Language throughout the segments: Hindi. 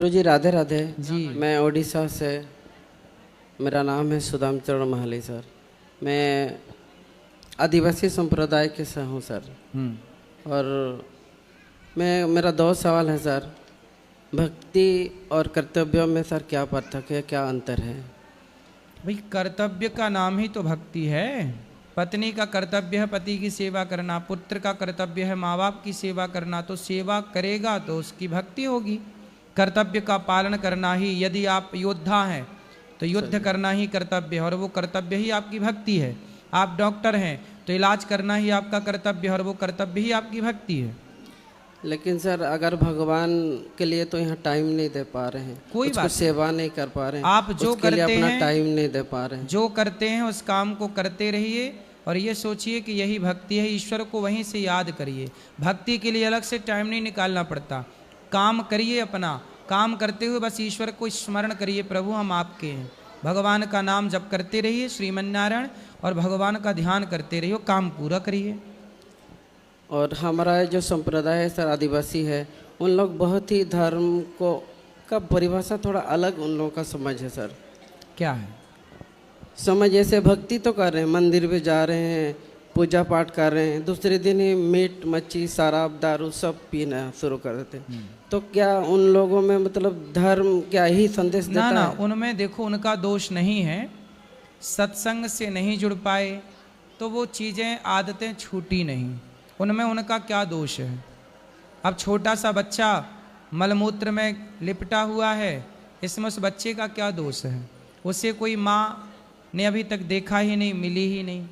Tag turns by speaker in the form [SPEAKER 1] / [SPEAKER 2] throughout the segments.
[SPEAKER 1] गुरु जी राधे राधे
[SPEAKER 2] जी।
[SPEAKER 1] मैं उड़ीसा से, मेरा नाम है सुदाम चरण महाली सर। मैं आदिवासी संप्रदाय के से हूँ सर। और मेरा दो सवाल है सर। भक्ति और कर्तव्यों में सर क्या पार्थक्य है, क्या अंतर है?
[SPEAKER 2] भाई कर्तव्य का नाम ही तो भक्ति है। पत्नी का कर्तव्य है पति की सेवा करना, पुत्र का कर्तव्य है माँ बाप की सेवा करना, तो सेवा करेगा तो उसकी भक्ति होगी। कर्तव्य का पालन करना ही, यदि आप योद्धा हैं तो युद्ध करना ही कर्तव्य है और वो कर्तव्य ही आपकी भक्ति है। आप डॉक्टर हैं तो इलाज करना ही आपका कर्तव्य है और वो कर्तव्य ही आपकी भक्ति है।
[SPEAKER 1] लेकिन सर अगर भगवान के लिए तो यहाँ टाइम नहीं दे पा रहे हैं,
[SPEAKER 2] कोई बात
[SPEAKER 1] सेवा नहीं कर पा रहे हैं,
[SPEAKER 2] आप जो
[SPEAKER 1] उसके लिए
[SPEAKER 2] करते
[SPEAKER 1] अपना
[SPEAKER 2] हैं,
[SPEAKER 1] टाइम नहीं दे पा रहे हैं।
[SPEAKER 2] जो करते हैं उस काम को करते रहिए और ये सोचिए कि यही भक्ति है। ईश्वर को वहीं से याद करिए। भक्ति के लिए अलग से टाइम नहीं निकालना पड़ता। काम करिए, अपना काम करते हुए बस ईश्वर को स्मरण करिए, प्रभु हम आपके हैं। भगवान का नाम जप करते रहिए, श्रीमन्नारायण, और भगवान का ध्यान करते रहिए, काम पूरा करिए।
[SPEAKER 1] और हमारा जो संप्रदाय है सर, आदिवासी है, उन लोग बहुत ही धर्म को का परिभाषा थोड़ा अलग उन लोगों का समझ है सर।
[SPEAKER 2] क्या है
[SPEAKER 1] समझ? जैसे भक्ति तो कर रहे हैं, मंदिर भी जा रहे हैं, पूजा पाठ कर रहे हैं, दूसरे दिन ही मीट मच्छी शराब दारू सब पीना शुरू कर देते हैं। तो क्या उन लोगों में मतलब धर्म क्या ही संदेश देता है?
[SPEAKER 2] ना, उनमें देखो उनका दोष नहीं है। सत्संग से नहीं जुड़ पाए तो वो चीज़ें आदतें छूटी नहीं, उनमें उनका क्या दोष है? अब छोटा सा बच्चा मलमूत्र में लिपटा हुआ है, इसमें उस बच्चे का क्या दोष है? उसे कोई माँ ने अभी तक देखा ही नहीं, मिली ही नहीं।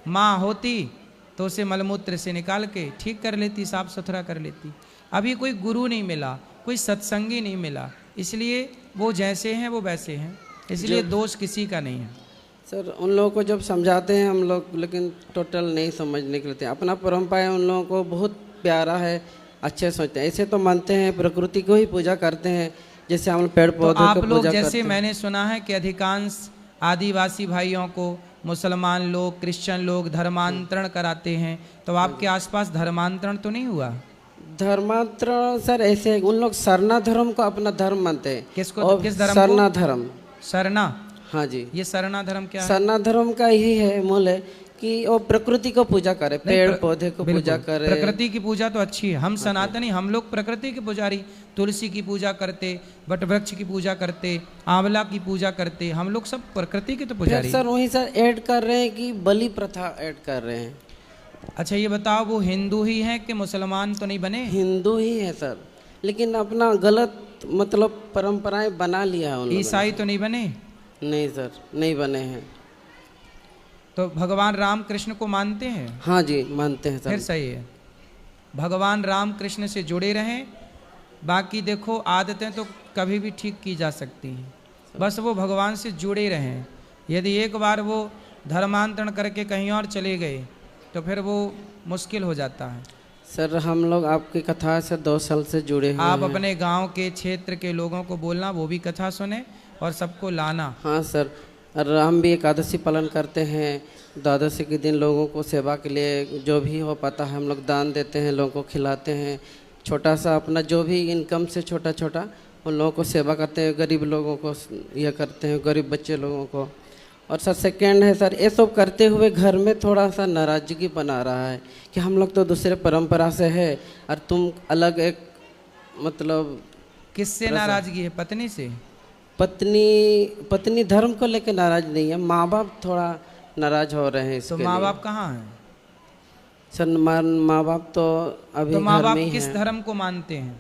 [SPEAKER 2] माँ होती तो उसे मलमूत्र से निकाल के ठीक कर लेती, साफ सुथरा कर लेती। अभी कोई गुरु नहीं मिला, कोई सत्संगी नहीं मिला, इसलिए वो जैसे हैं वो वैसे हैं, इसलिए दोष किसी का नहीं है।
[SPEAKER 1] सर उन लोगों को जब समझाते हैं हम लोग, लेकिन टोटल नहीं समझ निकलते। अपना परंपरा है, उन लोगों को बहुत प्यारा है, अच्छे सोचते हैं। ऐसे तो मानते हैं प्रकृति को ही पूजा करते हैं, जैसे हम पेड़ पौधे
[SPEAKER 2] तो आप
[SPEAKER 1] को
[SPEAKER 2] लोग
[SPEAKER 1] पूजा
[SPEAKER 2] जैसे
[SPEAKER 1] करते हैं।
[SPEAKER 2] मैंने सुना है कि अधिकांश आदिवासी भाइयों को मुसलमान लोग, क्रिश्चियन लोग धर्मांतरण कराते हैं, तो आपके आसपास धर्मांतरण तो नहीं हुआ?
[SPEAKER 1] धर्मांतरण सर ऐसे है, उन लोग सरना धर्म को अपना धर्म मानते हैं।
[SPEAKER 2] किसको? किस धर्म को?
[SPEAKER 1] सरना धर्म।
[SPEAKER 2] सरना?
[SPEAKER 1] हाँ जी।
[SPEAKER 2] ये सरना धर्म क्या है?
[SPEAKER 1] सरना धर्म का यही है मूल है कि वो प्रकृति को पूजा करे, पेड़ पौधे को पूजा करे।
[SPEAKER 2] प्रकृति की पूजा तो अच्छी है, हम सनातनी, हम लोग प्रकृति की पुजारी। तुलसी की पूजा करते, वट वृक्ष की पूजा करते, आंवला की पूजा करते, हम लोग सब प्रकृति के तो पुजारी।
[SPEAKER 1] सर वही सर ऐड कर रहे हैं कि बलि प्रथा ऐड कर रहे हैं।
[SPEAKER 2] अच्छा ये बताओ, वो हिंदू ही हैं कि मुसलमान तो नहीं बने?
[SPEAKER 1] हिंदू ही है सर, लेकिन अपना गलत मतलब परंपराएं बना लिया है उन लोगों
[SPEAKER 2] ईसाई तो नहीं बने?
[SPEAKER 1] ने। नहीं सर, नहीं बने हैं।
[SPEAKER 2] तो भगवान राम कृष्ण को मानते हैं?
[SPEAKER 1] हाँ जी मानते हैं सर।
[SPEAKER 2] फिर सही है, भगवान राम कृष्ण से जुड़े रहें। बाकी देखो आदतें तो कभी भी ठीक की जा सकती हैं, बस वो भगवान से जुड़े रहें। यदि एक बार वो धर्मांतरण करके कहीं और चले गए तो फिर वो मुश्किल हो जाता है।
[SPEAKER 1] सर हम लोग आपकी कथा से 2 साल से जुड़े हुए
[SPEAKER 2] आप
[SPEAKER 1] हैं।
[SPEAKER 2] अपने गांव के क्षेत्र के लोगों को बोलना वो भी कथा सुने और सबको लाना।
[SPEAKER 1] हाँ सर, और हम भी एकादशी पालन करते हैं। द्वादशी के दिन लोगों को सेवा के लिए जो भी हो पाता है हम लोग दान देते हैं, लोगों को खिलाते हैं। छोटा सा अपना जो भी इनकम से छोटा छोटा उन लोगों को सेवा करते हैं, गरीब लोगों को यह करते हैं, गरीब बच्चे लोगों को। और सर सेकेंड है सर, ये सब करते हुए घर में थोड़ा सा नाराज़गी बना रहा है कि हम लोग तो दूसरे परंपरा से है और तुम अलग एक मतलब।
[SPEAKER 2] किससे नाराजगी है? पत्नी से?
[SPEAKER 1] पत्नी धर्म को लेकर नाराज नहीं है, माँ बाप थोड़ा नाराज हो रहे हैं।
[SPEAKER 2] तो माँ बाप कहाँ हैं?
[SPEAKER 1] सर माँ बाप तो अभी
[SPEAKER 2] तो माँ
[SPEAKER 1] घर
[SPEAKER 2] बाप
[SPEAKER 1] में ही
[SPEAKER 2] किस
[SPEAKER 1] हैं।
[SPEAKER 2] धर्म को मानते हैं?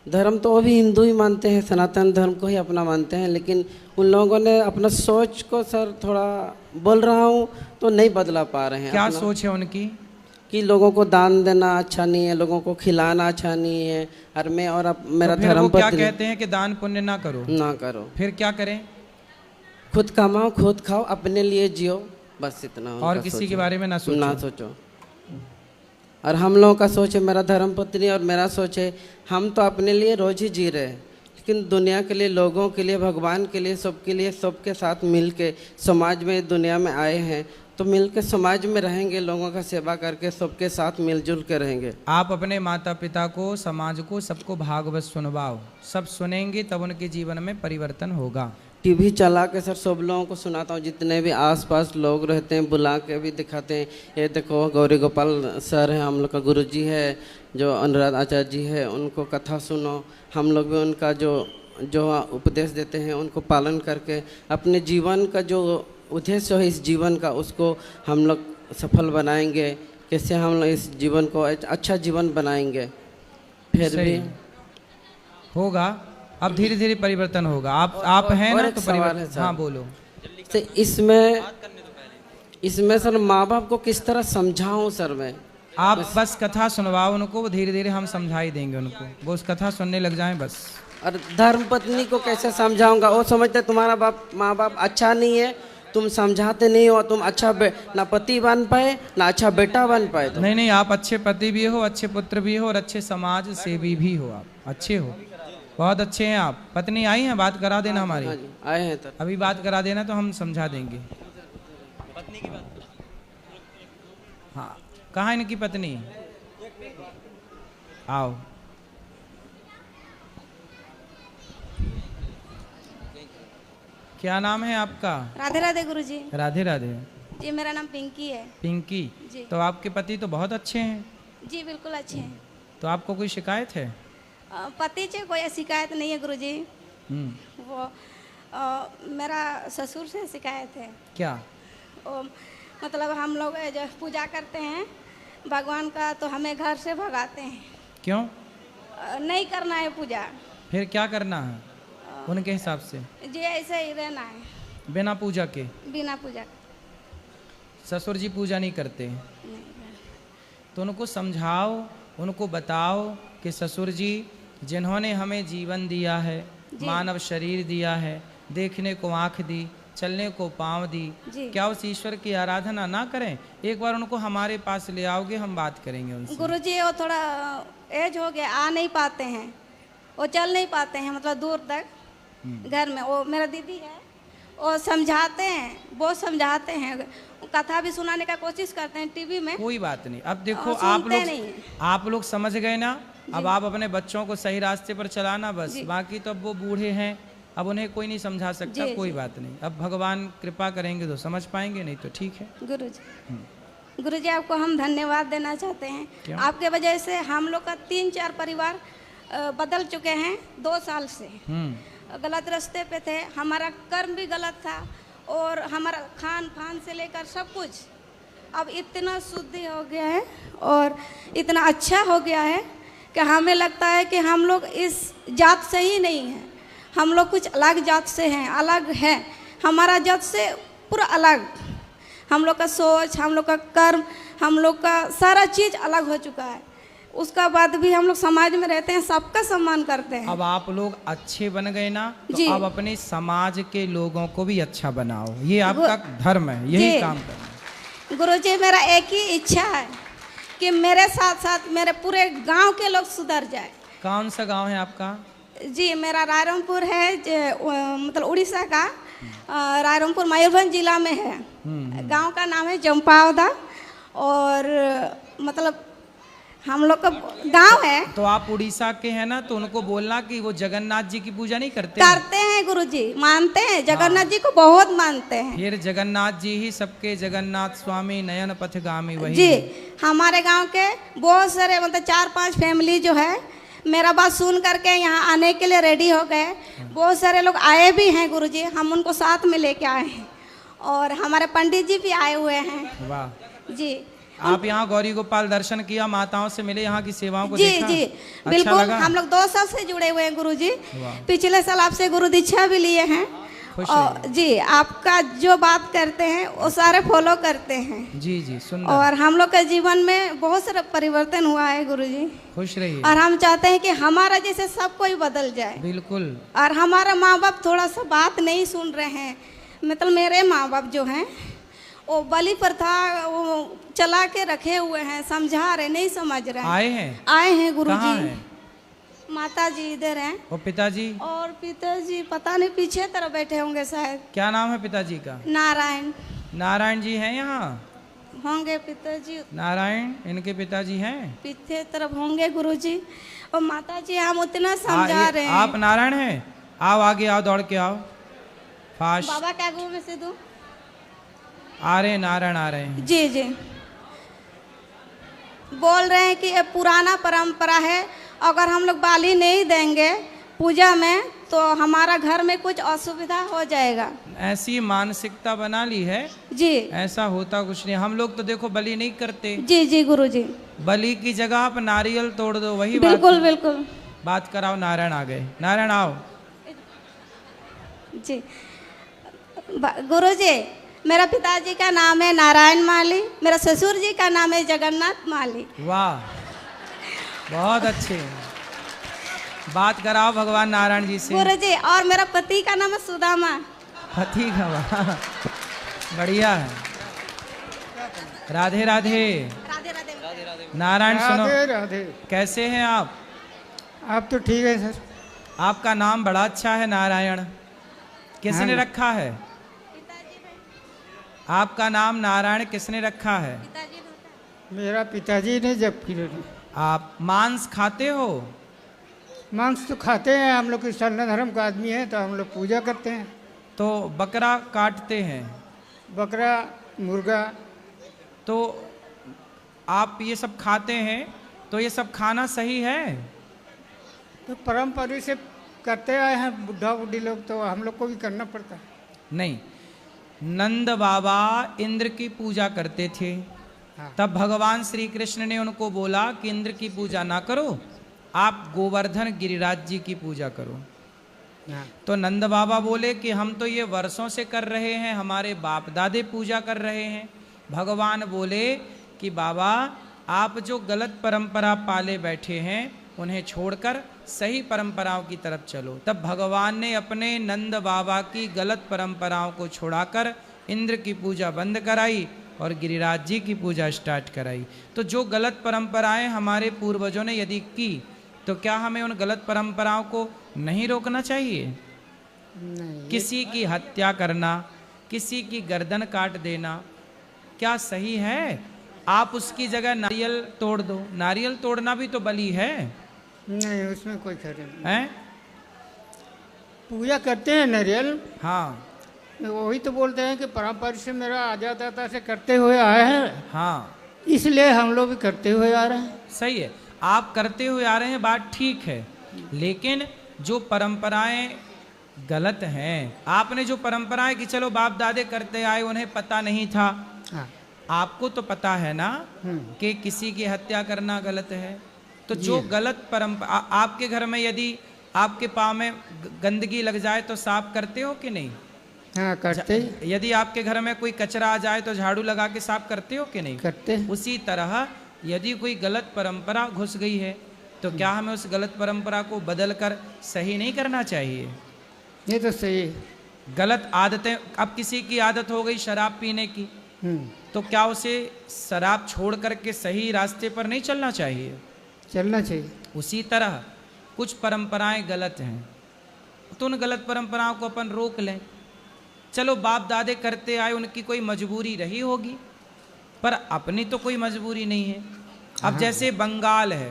[SPEAKER 1] धर्म तो अभी हिंदू ही मानते हैं, सनातन धर्म को ही अपना मानते हैं। लेकिन उन लोगों ने अपना सोच को सर थोड़ा बोल रहा हूँ तो नहीं बदला पा रहे हैं।
[SPEAKER 2] क्या सोच है उनकी?
[SPEAKER 1] कि लोगों को दान देना अच्छा नहीं है, लोगों को खिलाना अच्छा नहीं है। और मैं और अब मेरा
[SPEAKER 2] तो फिर
[SPEAKER 1] धर्म
[SPEAKER 2] वो क्या
[SPEAKER 1] पत्नी
[SPEAKER 2] कहते हैं कि दान पुण्य ना करो?
[SPEAKER 1] ना करो,
[SPEAKER 2] फिर क्या करें?
[SPEAKER 1] खुद कमाओ, खुद खाओ, अपने लिए जियो, बस इतना।
[SPEAKER 2] और किसी के बारे में ना सोचो।
[SPEAKER 1] ना सोचो। और हम लोगों का सोच है, मेरा धर्म पत्नी और मेरा सोच है, हम तो अपने लिए रोज ही जी रहे हैं, लेकिन दुनिया के लिए, लोगों के लिए, भगवान के लिए, सबके लिए, सबके साथ मिल के समाज में, दुनिया में आए हैं तो मिल के समाज में रहेंगे, लोगों का सेवा करके सबके साथ मिलजुल के रहेंगे।
[SPEAKER 2] आप अपने माता पिता को, समाज को, सबको भागवत सुनवाओ, सब सुनेंगे तब उनके जीवन में परिवर्तन होगा।
[SPEAKER 1] टीवी चला के सर सब लोगों को सुनाता हूँ, जितने भी आसपास लोग रहते हैं बुला के भी दिखाते हैं। ये देखो गौरी गोपाल सर हैं, हम लोग का गुरुजी है, जो अनुराध आचार्य जी है, उनको कथा सुनो। हम लोग भी उनका जो उपदेश देते हैं उनको पालन करके अपने जीवन का जो उद्देश्य है इस जीवन का, उसको हम लोग सफल बनाएंगे। कैसे हम लोग इस जीवन को अच्छा जीवन बनाएंगे, फिर भी
[SPEAKER 2] होगा। अब धीरे धीरे परिवर्तन होगा। आप हैं ना, तो परिवर्तन। हाँ बोलो।
[SPEAKER 1] तो इसमें सर माँ बाप को किस तरह समझाऊं सर मैं?
[SPEAKER 2] आप बस कथा सुनवाओ उनको, धीरे धीरे हम समझा ही देंगे उनको, वो उस कथा सुनने लग जाएं बस।
[SPEAKER 1] और धर्म पत्नी को कैसे समझाऊंगा? वो समझते तुम्हारा माँ बाप अच्छा नहीं है, तुम समझाते नहीं हो, तुम अच्छा ना पति बन पाए ना अच्छा बेटा बन पाए। तो
[SPEAKER 2] नहीं, आप अच्छे पति भी हो, अच्छे पुत्र भी हो और अच्छे समाज सेवी भी हो। आप अच्छे हो, बहुत अच्छे हैं आप। पत्नी आई हैं, बात करा देना हमारी।
[SPEAKER 1] हाँ जी, आए हैं तो
[SPEAKER 2] अभी बात करा देना तो हम समझा देंगे।
[SPEAKER 3] पत्नी की बात।
[SPEAKER 2] हाँ, कहाँ इनकी पत्नी? आओ। क्या नाम है आपका?
[SPEAKER 4] राधे राधे गुरुजी।
[SPEAKER 2] राधे राधे
[SPEAKER 4] जी, मेरा नाम पिंकी है।
[SPEAKER 2] पिंकी
[SPEAKER 4] जी।
[SPEAKER 2] तो आपके पति तो बहुत अच्छे हैं,
[SPEAKER 4] जी बिल्कुल अच्छे हैं।
[SPEAKER 2] तो आपको कोई शिकायत है?
[SPEAKER 4] पति से कोई शिकायत नहीं है गुरुजी।
[SPEAKER 2] हम्म।
[SPEAKER 4] वो मेरा ससुर से शिकायत है।
[SPEAKER 2] क्या?
[SPEAKER 4] मतलब हम लोग जो पूजा करते हैं भगवान का, तो हमें घर से भगाते हैं।
[SPEAKER 2] क्यों?
[SPEAKER 4] नहीं करना है पूजा।
[SPEAKER 2] फिर क्या करना है उनके हिसाब से?
[SPEAKER 4] जी ऐसे ही रहना है
[SPEAKER 2] बिना पूजा के।
[SPEAKER 4] बिना पूजा
[SPEAKER 2] ससुर जी पूजा नहीं करते,
[SPEAKER 4] नहीं।
[SPEAKER 2] तो उनको समझाओ, उनको बताओ कि ससुर जी जिन्होंने हमें जीवन दिया है, मानव शरीर दिया है, देखने को आँख दी, चलने को पाँव दी, क्या उस ईश्वर की आराधना ना करें? एक बार उनको हमारे पास ले आओगे, हम बात करेंगे उनसे।
[SPEAKER 4] गुरुजी वो थोड़ा एज हो गया, आ नहीं पाते हैं, वो चल नहीं पाते हैं, मतलब दूर तक घर में। वो मेरा दीदी है, वो समझाते हैं, वो समझाते हैं, कथा भी सुनाने का कोशिश करते हैं टीवी में।
[SPEAKER 2] कोई बात नहीं। अब देखो आप लोग समझ गए ना। अब आप अपने बच्चों को सही रास्ते पर चलाना बस। बाकी तो अब वो बूढ़े हैं, अब उन्हें कोई नहीं समझा सकता। कोई बात नहीं, अब भगवान कृपा करेंगे तो समझ पाएंगे, नहीं तो ठीक है।
[SPEAKER 4] गुरुजी आपको हम धन्यवाद देना चाहते हैं। आपके वजह से हम लोग का 3-4 परिवार बदल चुके हैं 2 साल से। गलत रास्ते पे थे, हमारा कर्म भी गलत था और हमारा खान पान से लेकर सब कुछ अब इतना शुद्ध हो गया है और इतना अच्छा हो गया है कि हमें लगता है कि हम लोग इस जात से ही नहीं हैं, हम लोग कुछ अलग जात से हैं, अलग हैं। हमारा जात से पूरा अलग, हम लोग का सोच, हम लोग का कर्म, हम लोग का सारा चीज़ अलग हो चुका है। उसका बाद भी हम लोग समाज में रहते हैं, सबका सम्मान करते हैं।
[SPEAKER 2] अब आप लोग अच्छे बन गए ना, तो अब अपने समाज के लोगों को भी अच्छा बनाओ, ये आपका धर्म है, यही काम करना।
[SPEAKER 4] गुरुजी मेरा एक ही इच्छा है कि मेरे साथ साथ मेरे पूरे गांव के लोग सुधर जाए।
[SPEAKER 2] कौन सा गांव है आपका?
[SPEAKER 4] जी मेरा रायरंगपुर है, मतलब उड़ीसा का रायरंगपुर मयूरभंज जिला में है। गांव का नाम है जम्पावदा और मतलब हम लोग का गांव है।
[SPEAKER 2] तो आप उड़ीसा के हैं ना, तो उनको बोलना कि वो जगन्नाथ जी की पूजा नहीं करते?
[SPEAKER 4] करते हैं गुरुजी, मानते हैं जगन्नाथ जी को, बहुत मानते हैं।
[SPEAKER 2] फिर जगन्नाथ जी ही सबके जगन्नाथ स्वामी नयन पथगामी वही
[SPEAKER 4] जी। हमारे गांव के बहुत सारे मतलब 4-5 फैमिली जो है मेरा बात सुन करके यहाँ आने के लिए रेडी हो गए। बहुत सारे लोग आए भी हैं गुरुजी, हम उनको साथ में लेके आए हैं और हमारे पंडित जी भी आए हुए हैं।
[SPEAKER 2] वाह
[SPEAKER 4] जी।
[SPEAKER 2] आप यहाँ गौरी गोपाल दर्शन किया, माताओं से मिले, यहाँ की सेवाओं को
[SPEAKER 4] जी
[SPEAKER 2] देखा?
[SPEAKER 4] जी
[SPEAKER 2] अच्छा
[SPEAKER 4] बिल्कुल
[SPEAKER 2] लगा?
[SPEAKER 4] हम लोग 2 साल से जुड़े हुए हैं गुरुजी। पिछले साल आपसे गुरु दीक्षा भी लिए हैं और जी आपका जो बात करते हैं वो सारे फॉलो करते हैं।
[SPEAKER 2] जी जी सुंदर।
[SPEAKER 4] और हम लोग के जीवन में बहुत सारा परिवर्तन हुआ है गुरुजी।
[SPEAKER 2] खुश रहिए।
[SPEAKER 4] और हम चाहते हैं कि हमारा जैसे सब कोई बदल जाए।
[SPEAKER 2] बिल्कुल।
[SPEAKER 4] और हमारा माँ बाप थोड़ा सा बात नहीं सुन रहे हैं, मतलब मेरे माँ बाप जो हैं वो बलि प्रथा वो चला के रखे हुए हैं, समझा रहे नहीं समझ रहे।
[SPEAKER 2] आए हैं
[SPEAKER 4] गुरुजी। माता जी इधर हैं।
[SPEAKER 2] और पिताजी?
[SPEAKER 4] और पिताजी पता नहीं पीछे तरफ बैठे होंगे शायद।
[SPEAKER 2] क्या नाम है पिताजी का?
[SPEAKER 4] नारायण।
[SPEAKER 2] नारायण जी हैं यहाँ?
[SPEAKER 4] होंगे पिताजी,
[SPEAKER 2] नारायण इनके पिताजी हैं?
[SPEAKER 4] पीछे तरफ होंगे गुरुजी। और माता जी हम उतना समझा रहे हैं।
[SPEAKER 2] आप नारायण हैं? आओ आगे आओ, दौड़ के आओ, फास्ट।
[SPEAKER 4] बाबा क्या गु में से दूं?
[SPEAKER 2] आ रहे नारायण आ रहे हैं।
[SPEAKER 4] जी जी, बोल रहे हैं कि ये पुराना परंपरा है, अगर हम लोग बाली नहीं देंगे पूजा में तो हमारा घर में कुछ असुविधा हो जाएगा।
[SPEAKER 2] ऐसी मानसिकता बना ली है।
[SPEAKER 4] जी
[SPEAKER 2] ऐसा होता कुछ नहीं। हम लोग तो देखो बलि नहीं करते।
[SPEAKER 4] जी जी गुरुजी,
[SPEAKER 2] बलि की जगह आप नारियल तोड़ दो, वही बात।
[SPEAKER 4] बिल्कुल बिल्कुल।
[SPEAKER 2] बात कराओ। नारायण आ गए। नारायण आओ।
[SPEAKER 4] जी गुरुजी, मेरा पिताजी का नाम है नारायण माली, मेरा ससुर जी का नाम है जगन्नाथ माली।
[SPEAKER 2] वाह, बहुत अच्छे। बात कराओ भगवान नारायण जी से।
[SPEAKER 4] गुरुजी, और मेरा पति का नाम है सुदामा।
[SPEAKER 2] पति का? वाह, बढ़िया है। राधे राधे।
[SPEAKER 4] राधे राधे।
[SPEAKER 2] नारायण सुनो।
[SPEAKER 5] राधे राधे।
[SPEAKER 2] कैसे हैं आप?
[SPEAKER 5] आप तो ठीक है सर।
[SPEAKER 2] आपका नाम बड़ा अच्छा है, नारायण। किसने रखा है? आपका नाम नारायण किसने रखा है?
[SPEAKER 5] मेरा पिताजी ने जब किया।
[SPEAKER 2] आप मांस खाते हो?
[SPEAKER 5] मांस तो खाते हैं, हम लोग सनातन धर्म का आदमी है तो हम लोग पूजा करते हैं।
[SPEAKER 2] तो बकरा काटते हैं?
[SPEAKER 5] बकरा, मुर्गा।
[SPEAKER 2] तो आप ये सब खाते हैं, तो ये सब खाना सही है?
[SPEAKER 5] तो परंपरा से करते आए हैं बुढ़ा बुढ़ी लोग, तो हम लोग को भी करना पड़ता है।
[SPEAKER 2] नहीं, नंद बाबा इंद्र की पूजा करते थे।
[SPEAKER 5] हाँ।
[SPEAKER 2] तब भगवान श्री कृष्ण ने उनको बोला कि इंद्र की पूजा ना करो, आप गोवर्धन गिरिराज जी की पूजा करो।
[SPEAKER 5] हाँ।
[SPEAKER 2] तो नंद बाबा बोले कि हम तो ये वर्षों से कर रहे हैं, हमारे बाप दादे पूजा कर रहे हैं। भगवान बोले कि बाबा आप जो गलत परंपरा पाले बैठे हैं उन्हें छोड़कर सही परंपराओं की तरफ चलो। तब भगवान ने अपने नंद बाबा की गलत परंपराओं को छुड़ाकर इंद्र की पूजा बंद कराई और गिरिराज जी की पूजा स्टार्ट कराई। तो जो गलत परंपराएं हमारे पूर्वजों ने यदि की, तो क्या हमें उन गलत परंपराओं को नहीं रोकना चाहिए?
[SPEAKER 5] नहीं,
[SPEAKER 2] किसी की हत्या करना, किसी की गर्दन काट देना क्या सही है? आप उसकी जगह नारियल तोड़ दो। नारियल तोड़ना भी तो बलि है।
[SPEAKER 5] नहीं उसमें कोई खैर नहीं।
[SPEAKER 2] हैं?
[SPEAKER 5] पूजा करते हैं नारियल।
[SPEAKER 2] हाँ
[SPEAKER 5] वही तो बोलते हैं कि परंपरा से मेरा आजादाता से करते हुए आए हैं,
[SPEAKER 2] हाँ,
[SPEAKER 5] इसलिए हम लोग भी करते हुए आ रहे हैं।
[SPEAKER 2] सही है, आप करते हुए आ रहे हैं, बात ठीक है। लेकिन जो परंपराएं गलत हैं, आपने जो परंपराएं कि चलो बाप दादे करते आए, उन्हें पता नहीं था।
[SPEAKER 5] हाँ।
[SPEAKER 2] आपको तो पता है ना कि किसी की हत्या करना गलत है। तो जो गलत परंपरा, आपके घर में यदि आपके पाँव में गंदगी लग जाए तो साफ करते हो कि नहीं?
[SPEAKER 5] हाँ करते।
[SPEAKER 2] यदि आपके घर में कोई कचरा आ जाए तो झाड़ू लगा के साफ करते हो कि नहीं?
[SPEAKER 5] करते।
[SPEAKER 2] उसी तरह यदि कोई गलत परंपरा घुस गई है तो क्या हमें उस गलत परंपरा को बदल कर सही नहीं करना चाहिए?
[SPEAKER 5] ये तो सही है।
[SPEAKER 2] गलत आदतें, अब किसी की आदत हो गई शराब पीने की, तो क्या उसे शराब छोड़ करके सही रास्ते पर नहीं चलना चाहिए?
[SPEAKER 5] चलना चाहिए।
[SPEAKER 2] उसी तरह कुछ परंपराएं गलत हैं तो उन गलत परंपराओं को अपन रोक लें। चलो बाप दादे करते आए, उनकी कोई मजबूरी रही होगी, पर अपनी तो कोई मजबूरी नहीं है। अब जैसे बंगाल है,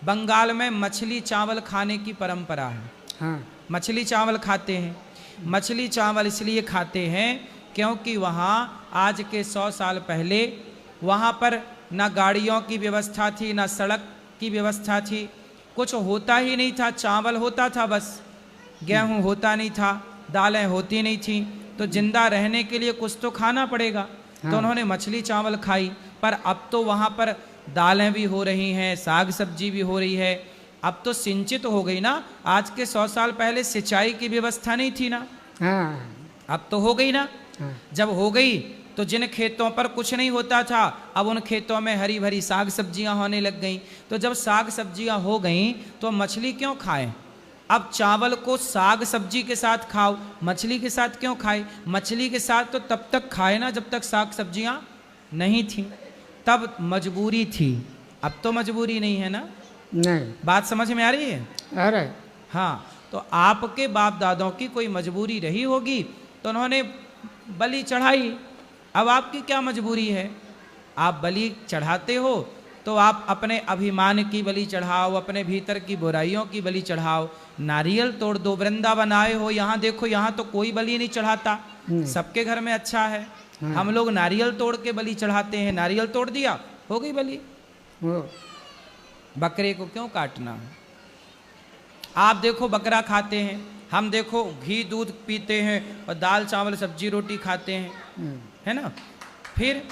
[SPEAKER 2] बंगाल में मछली चावल खाने की परंपरा है।
[SPEAKER 5] हाँ।
[SPEAKER 2] मछली चावल खाते हैं। मछली चावल इसलिए खाते हैं क्योंकि वहाँ आज के 100 साल पहले वहाँ पर ना गाड़ियों की व्यवस्था थी, ना सड़क की व्यवस्था थी, कुछ होता ही नहीं था। चावल होता था बस, गेहूँ होता नहीं था, दालें होती नहीं थी। तो जिंदा रहने के लिए कुछ तो खाना पड़ेगा। तो उन्होंने मछली चावल खाई। पर अब तो वहाँ पर दालें भी हो रही हैं, साग सब्जी भी हो रही है। अब तो सिंचित हो गई ना। आज के 100 साल पहले सिंचाई की व्यवस्था नहीं थी ना।
[SPEAKER 5] हाँ।
[SPEAKER 2] अब तो हो गई ना। जब हो गई तो जिन खेतों पर कुछ नहीं होता था, अब उन खेतों में हरी भरी साग सब्जियां होने लग गईं। तो जब साग सब्जियां हो गईं तो मछली क्यों खाएं? अब चावल को साग सब्जी के साथ खाओ, मछली के साथ क्यों खाए? मछली के साथ तो तब तक खाए ना जब तक साग सब्जियां नहीं थी, तब मजबूरी थी। अब तो मजबूरी नहीं है ना।
[SPEAKER 5] नहीं।
[SPEAKER 2] बात समझ में आ रही है?
[SPEAKER 5] आ रहा है।
[SPEAKER 2] हाँ, तो आपके बाप दादों की कोई मजबूरी रही होगी तो उन्होंने बलि चढ़ाई, अब आपकी क्या मजबूरी है, आप बलि चढ़ाते हो तो आप अपने अभिमान की बलि चढ़ाओ, अपने भीतर की बुराइयों की बलि चढ़ाओ, नारियल तोड़ दो। वृंदावन आए हो, यहाँ देखो, यहाँ तो कोई बलि नहीं चढ़ाता, सबके घर में अच्छा है। हम लोग नारियल तोड़ के बलि चढ़ाते हैं, नारियल तोड़ दिया हो गई बलि। बकरे को क्यों काटना? आप देखो बकरा खाते हैं, हम देखो घी दूध पीते हैं और दाल चावल सब्जी रोटी खाते हैं, है ना। फिर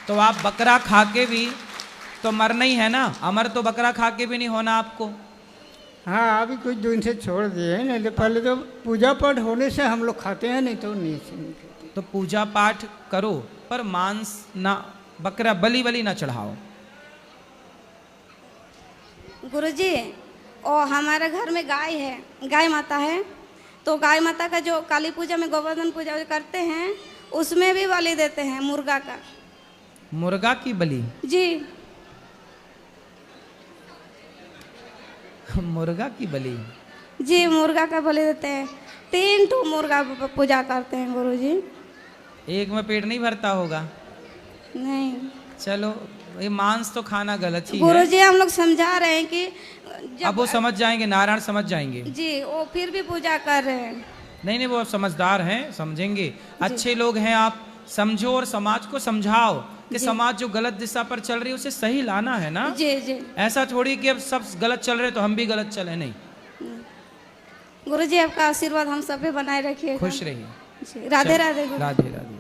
[SPEAKER 2] तो आप बकरा खा के भी तो मरना ही है ना, अमर तो बकरा खा के भी नहीं होना आपको।
[SPEAKER 5] हाँ, अभी कुछ दिन से छोड़ दिए हैं, नहीं तो पहले तो पूजा पाठ होने से हम लोग खाते हैं, नहीं तो नहीं खाते।
[SPEAKER 2] तो पूजा पाठ करो पर मांस ना, बकरा बलि ना चढ़ाओ।
[SPEAKER 4] गुरुजी, और हमारे घर में गाय है, गाय माता है, तो गाय माता का जो काली पूजा में गोवर्धन पूजा करते हैं उसमें भी बलि देते हैं मुर्गा का।
[SPEAKER 2] मुर्गा की बलि?
[SPEAKER 4] जी।
[SPEAKER 2] मुर्गा की बलि?
[SPEAKER 4] जी, मुर्गा का बलि देते हैं। 3 ठो मुर्गा पूजा करते हैं गुरुजी।
[SPEAKER 2] एक में पेट नहीं भरता होगा?
[SPEAKER 4] नहीं।
[SPEAKER 2] चलो, ये मांस तो खाना गलत ही है।
[SPEAKER 4] गुरुजी, हम लोग समझा रहे हैं कि
[SPEAKER 2] अब वो समझ जाएंगे, नारायण समझ जाएंगे।
[SPEAKER 4] जी, वो फिर भी पूजा कर रहे हैं।
[SPEAKER 2] नहीं, वो समझदार हैं, समझेंगे। अच्छे लोग हैं, आप समझो और समाज को समझाओ कि समाज जो गलत दिशा पर चल रही है उसे सही लाना है ना।
[SPEAKER 4] जी जी।
[SPEAKER 2] ऐसा थोड़ी कि अब सब गलत चल रहे तो हम भी गलत चले, नहीं।
[SPEAKER 4] गुरुजी, आपका आशीर्वाद हम सब पे बनाए रखिए।
[SPEAKER 2] खुश रहिए।
[SPEAKER 4] राधे राधे।
[SPEAKER 2] राधे राधे।